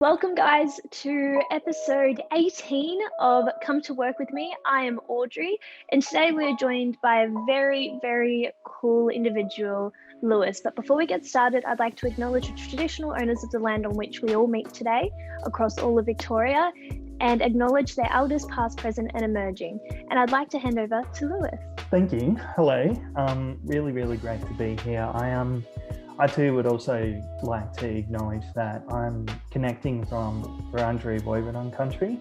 Welcome, guys, to episode 18 of Come to Work with Me. I am Audrey, and today we're joined by a very, very cool individual, Lewis. But before we get started, I'd like to acknowledge the traditional owners of the land on which we all meet today across all of Victoria and acknowledge their elders past, present, and emerging. And I'd like to hand over to Lewis. Thank you. Hello. Really great to be here. I too would also like to acknowledge that I'm connecting from Wurundjeri Woiwurrung country,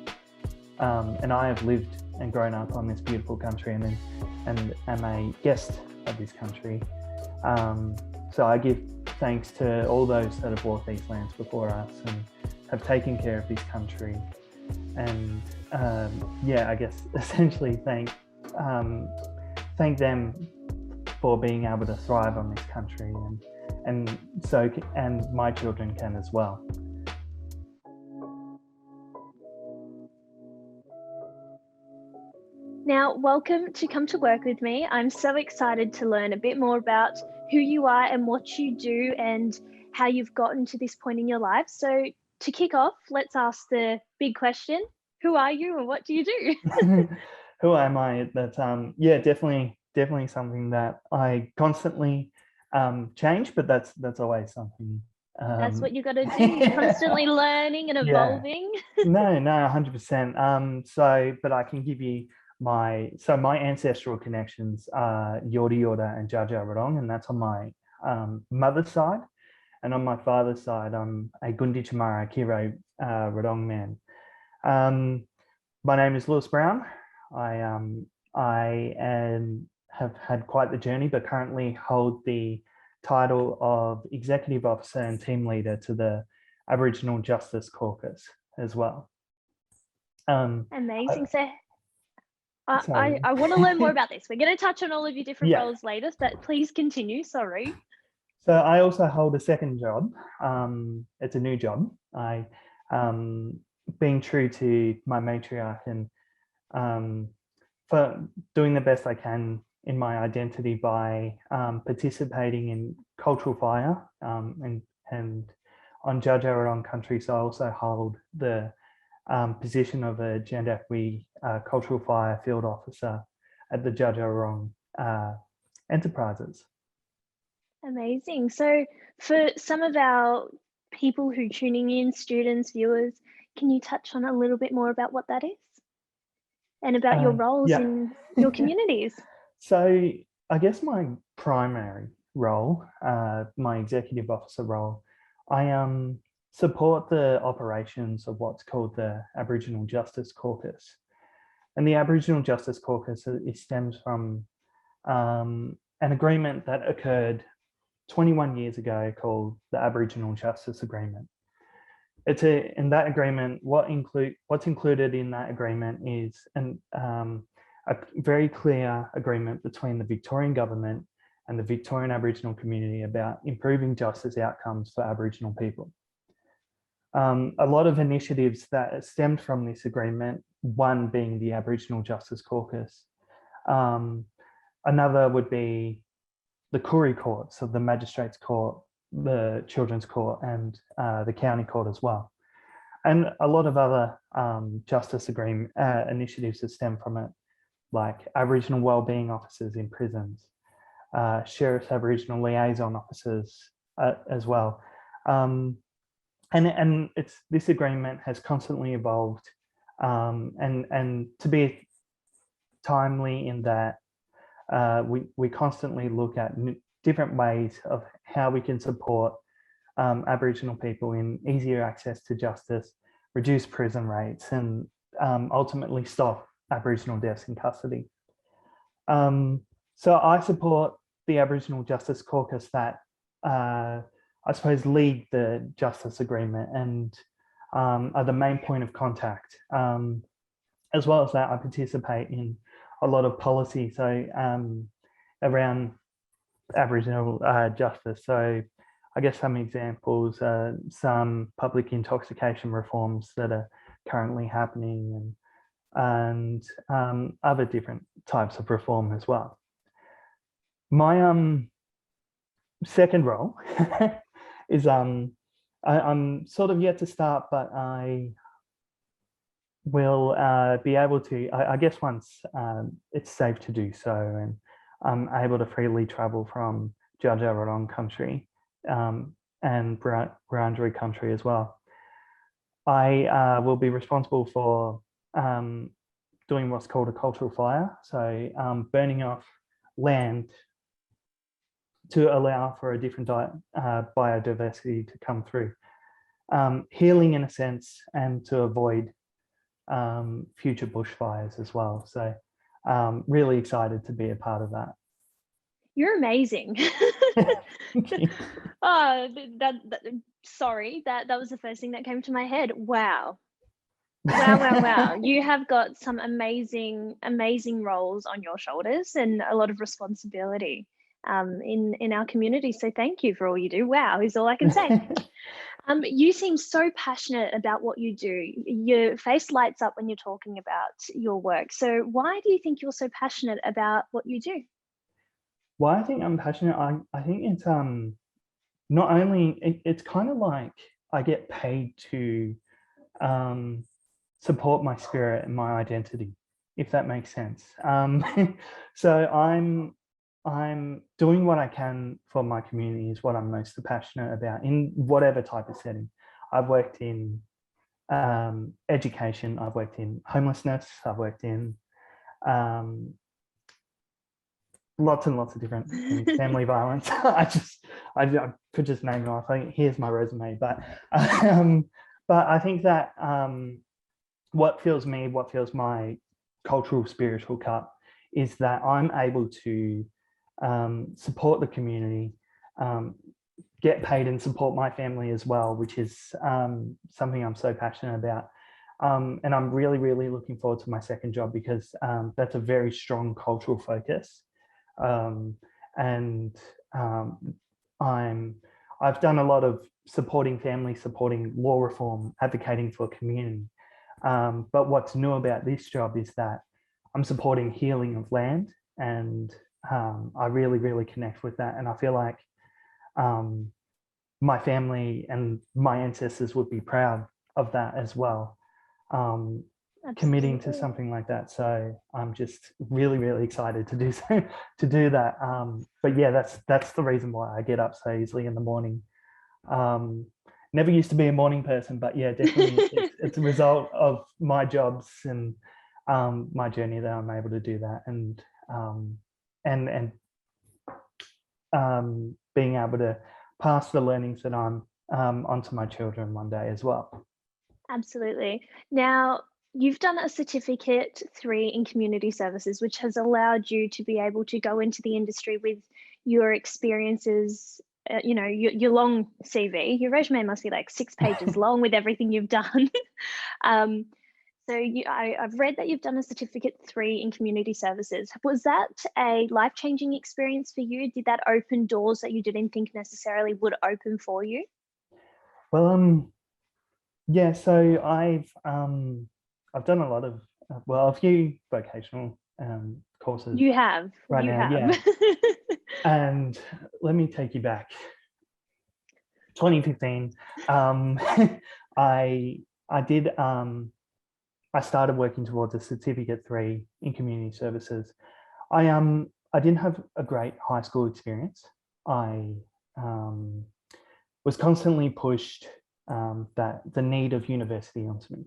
and I have lived and grown up on this beautiful country and am a guest of this country. So I give thanks to all those that have walked these lands before us and have taken care of this country. And I guess essentially thank them for being able to thrive on this country, and my children can as well. Now, welcome to Come to Work with Me. I'm so excited to learn a bit more about who you are and what you do and how you've gotten to this point in your life. So to kick off, let's ask the big question. Who are you and what do you do? Who am I? That's definitely something that I constantly change, but that's always something. That's what you got to do. Constantly learning and evolving. No, 100%. But I can give you my ancestral connections are Yorta Yorta and Dja Dja Wurrung, and that's on my mother's side. And on my father's side, I'm a Gundi Chamara Kiro Wurrung man. My name is Lewis Brown. I have had quite the journey, but currently hold the title of Executive Officer and Team Leader to the Aboriginal Justice Caucus as well. Amazing. I want to learn more about this. We're going to touch on all of your different roles later, but please continue. Sorry. So I also hold a second job. It's a new job. I, being true to my matriarch and for doing the best I can in my identity by participating in cultural fire and on Dja Dja Wurrung country. So I also hold the position of a Jandakwi cultural fire field officer at the Dja Dja Wurrung enterprises. Amazing. So for some of our people who are tuning in, students, viewers, can you touch on a little bit more about what that is and about your roles in your communities? So I guess my primary role, my executive officer role, I support the operations of what's called the Aboriginal Justice Caucus. And the Aboriginal Justice Caucus, it stems from an agreement that occurred 21 years ago called the Aboriginal Justice Agreement. In that agreement, what's included in that agreement is a very clear agreement between the Victorian government and the Victorian Aboriginal community about improving justice outcomes for Aboriginal people. A lot of initiatives that stemmed from this agreement, one being the Aboriginal Justice Caucus. Another would be the Koori Court, so the Magistrates Court, the Children's Court, and the County Court as well. And a lot of other justice agreement initiatives that stem from it, like Aboriginal wellbeing officers in prisons, sheriff's Aboriginal liaison officers as well. And this agreement has constantly evolved, and to be timely in that we constantly look at different ways of how we can support Aboriginal people in easier access to justice, reduce prison rates, and ultimately stop Aboriginal deaths in custody. So I support the Aboriginal Justice Caucus that I suppose lead the Justice Agreement and are the main point of contact. As well as that, I participate in a lot of policy, so around Aboriginal justice. So I guess some examples, some public intoxication reforms that are currently happening, and other different types of reform as well. My second role is I'm sort of yet to start, but I will be able to, I guess once it's safe to do so, and I'm able to freely travel from Jajaradong country and Wurundjeri country as well. I will be responsible for doing what's called a cultural fire. So burning off land to allow for a different biodiversity to come through. Healing in a sense, and to avoid future bushfires as well. So really excited to be a part of that. You're amazing. Oh, sorry, that was the first thing that came to my head. Wow. Wow. You have got some amazing roles on your shoulders and a lot of responsibility in our community. So thank you for all you do. Wow is all I can say. You seem so passionate about what you do. Your face lights up when you're talking about your work. So why do you think you're so passionate about what you do? Why I think I'm passionate, I think it's not only, it's kind of like I get paid to support my spirit and my identity, if that makes sense. So I'm doing what I can for my community is what I'm most passionate about in whatever type of setting. I've worked in education, I've worked in homelessness, I've worked in lots and lots of different things, family violence. I could just name it off. I think here's my resume, but I think that what fills my cultural spiritual cup is that I'm able to support the community, get paid and support my family as well, which is something I'm so passionate about. And I'm really, really looking forward to my second job because that's a very strong cultural focus. And I've done a lot of supporting family, supporting law reform, advocating for community. But what's new about this job is that I'm supporting healing of land, and I really, really connect with that. And I feel like my family and my ancestors would be proud of that as well. Committing to something like that. So I'm just really, really excited to do that. But yeah, that's the reason why I get up so easily in the morning. Never used to be a morning person, but yeah, definitely it's a result of my jobs and my journey that I'm able to do that, and being able to pass the learnings that I'm onto my children one day as well. Absolutely. Now, you've done a certificate 3 in community services, which has allowed you to be able to go into the industry with your experiences, your long CV. Your resume must be like 6 pages long with everything you've done. So I've read that you've done a certificate 3 in community services. Was that a life-changing experience for you? Did that open doors that you didn't think necessarily would open for you? Well, yeah, so I've done a lot of a few vocational courses. You have. Right You now, have. yeah. And let me take you back. 2015, I started working towards a certificate 3 in community services. I didn't have a great high school experience. I was constantly pushed that the need of university onto me.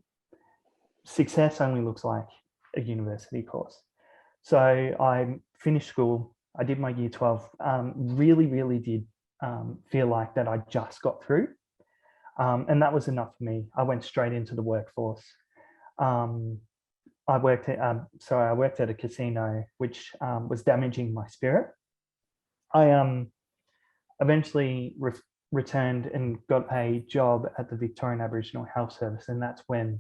Success only looks like a university course. So I finished school. I did my year 12. Really, really did feel like that I just got through. And that was enough for me. I went straight into the workforce. I worked at a casino, which was damaging my spirit. I eventually returned and got a job at the Victorian Aboriginal Health Service, and that's when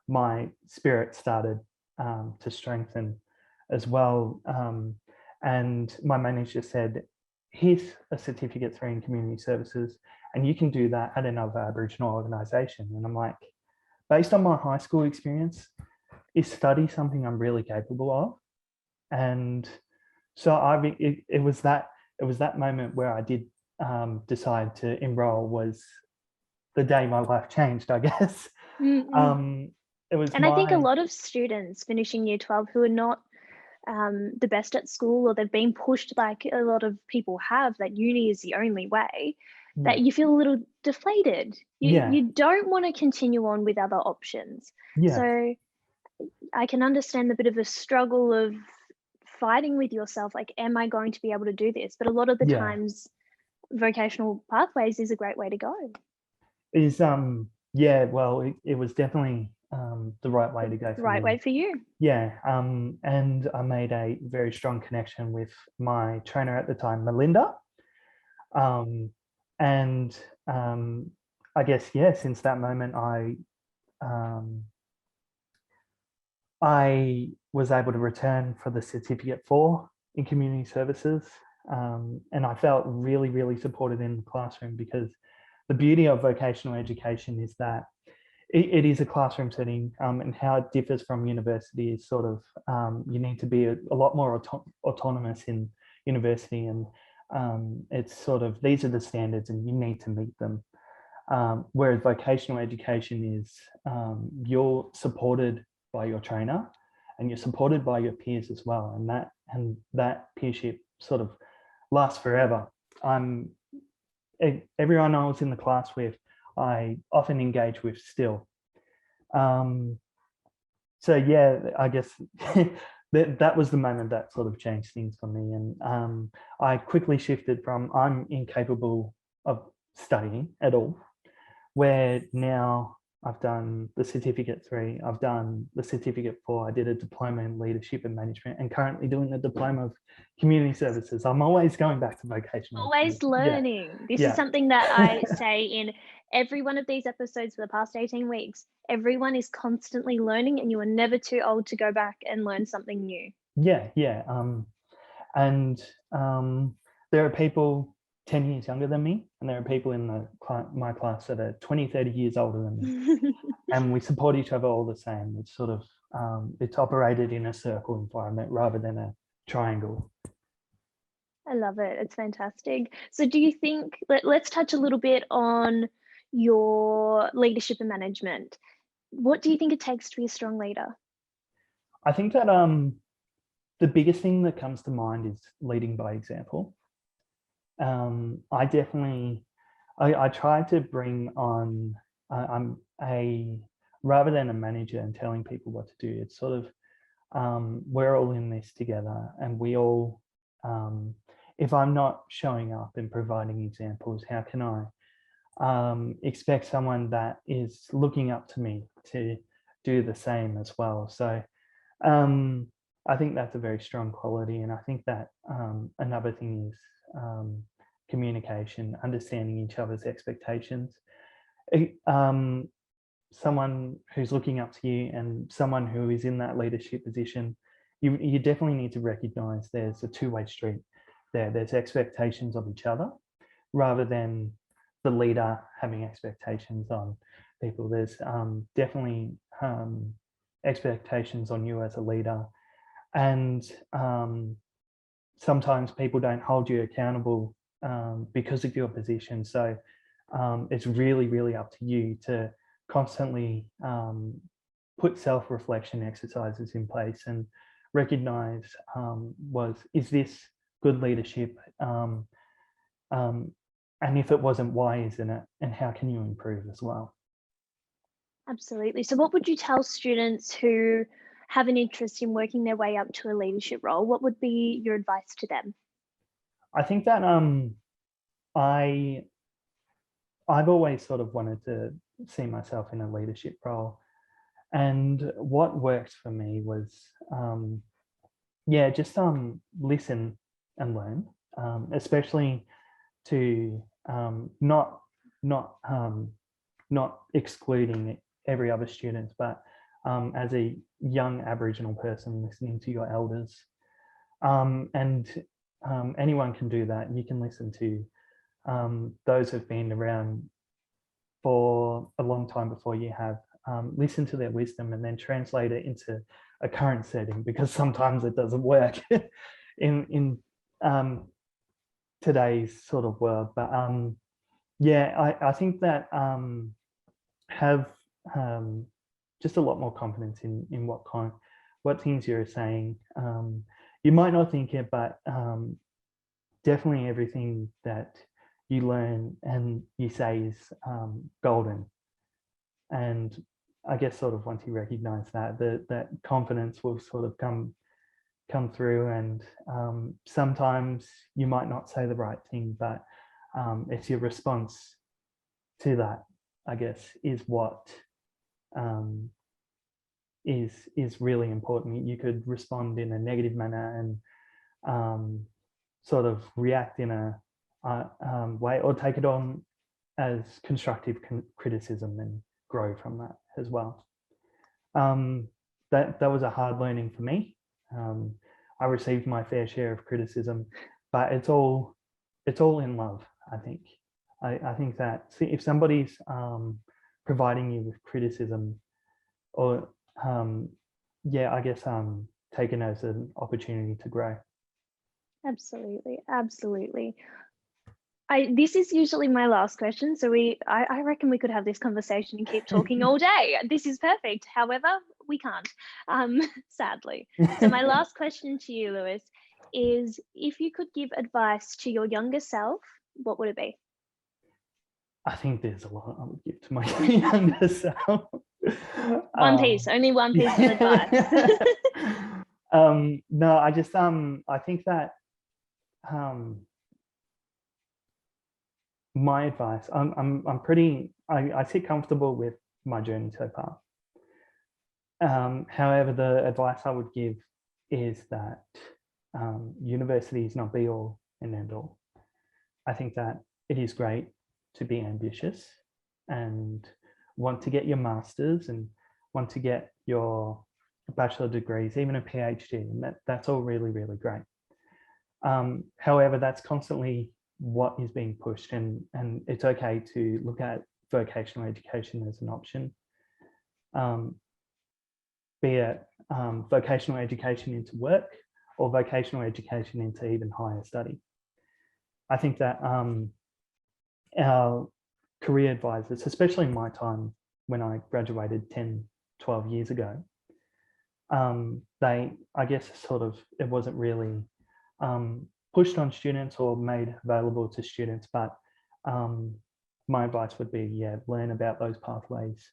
my spirit started to strengthen as well. And my manager said, here's a certificate 3 in community services, and you can do that at another Aboriginal organisation. And I'm like, based on my high school experience, is study something I'm really capable of? And so it was that moment where I did decide to enroll. Was the day my life changed, I guess. Mm-mm. It was And I think a lot of students finishing year 12 who are not the best at school, or they've been pushed like a lot of people have, that uni is the only way, that yeah, you feel a little deflated. yeah, You don't want to continue on with other options. yeah, So I can understand the bit of a struggle of fighting with yourself, like, am I going to be able to do this? But a lot of the yeah. times, vocational pathways is a great way to go. Is yeah, well, it was definitely the right way to go The for right way me. for you. Yeah, and I made a very strong connection with my trainer at the time, Melinda. Um, and I guess, yeah, since that moment, um, I was able to return for the certificate 4 in community services. And I felt really, really supported in the classroom, because the beauty of vocational education is that it is a classroom setting, and how it differs from university is sort of, you need to be a lot more autonomous in university, and it's sort of, these are the standards and you need to meet them. Whereas vocational education is, you're supported by your trainer and you're supported by your peers as well, and that peership sort of lasts forever. I'm Everyone I was in the class with, I often engage with still. Um, so yeah, I guess that was the moment that sort of changed things for me, and I quickly shifted from I'm incapable of studying at all, where now I've done the certificate 3, I've done the certificate 4, I did a diploma in leadership and management, and currently doing the diploma of community services. I'm always going back to vocational Always education. Yeah, learning. This is yeah, something that I say in every one of these episodes for the past 18 weeks. Everyone is constantly learning, and you are never too old to go back and learn something new. yeah, yeah. And there are people 10 years younger than me, and there are people in my class that are 20, 30 years older than me. And we support each other all the same. It's sort of, it's operated in a circle environment rather than a triangle. I love it. It's fantastic. So do you think, let's touch a little bit on your leadership and management. What do you think it takes to be a strong leader? I think that the biggest thing that comes to mind is leading by example. I definitely, I try to bring on, I'm a, rather than a manager and telling people what to do, it's sort of, we're all in this together, and we all, if I'm not showing up and providing examples, how can I expect someone that is looking up to me to do the same as well? So I think that's a very strong quality. And I think that another thing is communication, understanding each other's expectations. Someone who's looking up to you and someone who is in that leadership position, you definitely need to recognize there's a two-way street there. There's expectations of each other rather than the leader having expectations on people. There's definitely expectations on you as a leader, and sometimes people don't hold you accountable because of your position. So it's really, really up to you to constantly put self-reflection exercises in place and recognize, is this good leadership? And if it wasn't, why isn't it? And how can you improve as well? Absolutely. So what would you tell students who have an interest in working their way up to a leadership role? What would be your advice to them? I think that I I've always sort of wanted to see myself in a leadership role, and what worked for me was yeah, just listen and learn, especially to not not excluding every other student, but as a young Aboriginal person, listening to your elders. And anyone can do that. You can listen to those who've been around for a long time before you have. Listen to their wisdom and then translate it into a current setting, because sometimes it doesn't work in today's sort of world. But Yeah, I think that have just a lot more confidence in what things you're saying. You might not think it, but definitely everything that you learn and you say is golden. And I guess sort of once you recognize that, that confidence will sort of come through. And sometimes you might not say the right thing, but it's your response to that, I guess, is what is really important. You could respond in a negative manner and sort of react in a way, or take it on as constructive criticism and grow from that as well. That was a hard learning for me. I received my fair share of criticism, but it's all in love. I think. I think that if somebody's providing you with criticism, or yeah, I guess taken as an opportunity to grow. Absolutely, absolutely. This is usually my last question, so I reckon we could have this conversation and keep talking all day. This is perfect. However, we can't, sadly. So my last question to you, Lewis, is if you could give advice to your younger self, what would it be? I think there's a lot I would give to my younger self. One piece, only one piece of advice. No, I just I think that my advice, I'm pretty, I sit comfortable with my journey so far. However, the advice I would give is that university is not be all and end all. I think that it is great to be ambitious and want to get your master's and want to get your bachelor degrees, even a PhD, and that's all really, really great. However, that's constantly what is being pushed, and it's okay to look at vocational education as an option, be it vocational education into work or vocational education into even higher study. I think that our career advisors, especially in my time when I graduated 10, 12 years ago, they, I guess, sort of, it wasn't really pushed on students or made available to students, but my advice would be, yeah, learn about those pathways,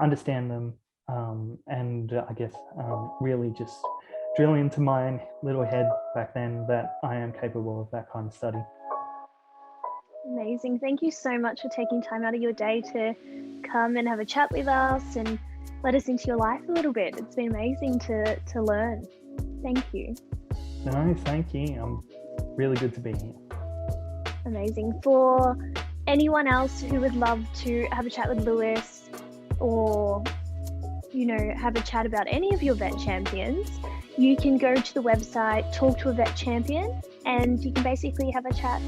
understand them, and I guess really just drill into my little head back then that I am capable of that kind of study. Amazing. Thank you so much for taking time out of your day to come and have a chat with us and let us into your life a little bit. It's been amazing to learn. Thank you. No, thank you. I'm really good to be here. Amazing. For anyone else who would love to have a chat with Lewis, or have a chat about any of your vet champions, you can go to the website Talk to a Vet Champion, and you can basically have a chat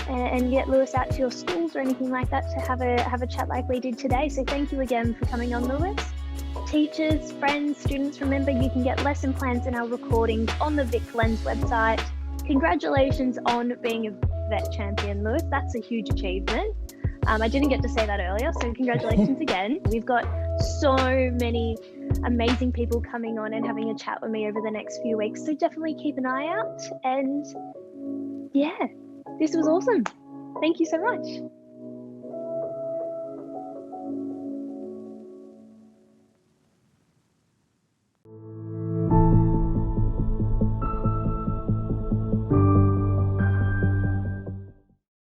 and get Lewis out to your schools or anything like that to have a chat like we did today. So thank you again for coming on, Lewis. Teachers, friends, students, remember you can get lesson plans and our recordings on the Vic Lens website. Congratulations on being a vet champion, Lewis. That's a huge achievement. I didn't get to say that earlier, so congratulations again. We've got so many amazing people coming on and having a chat with me over the next few weeks, so definitely keep an eye out. And yeah, this was awesome. Thank you so much.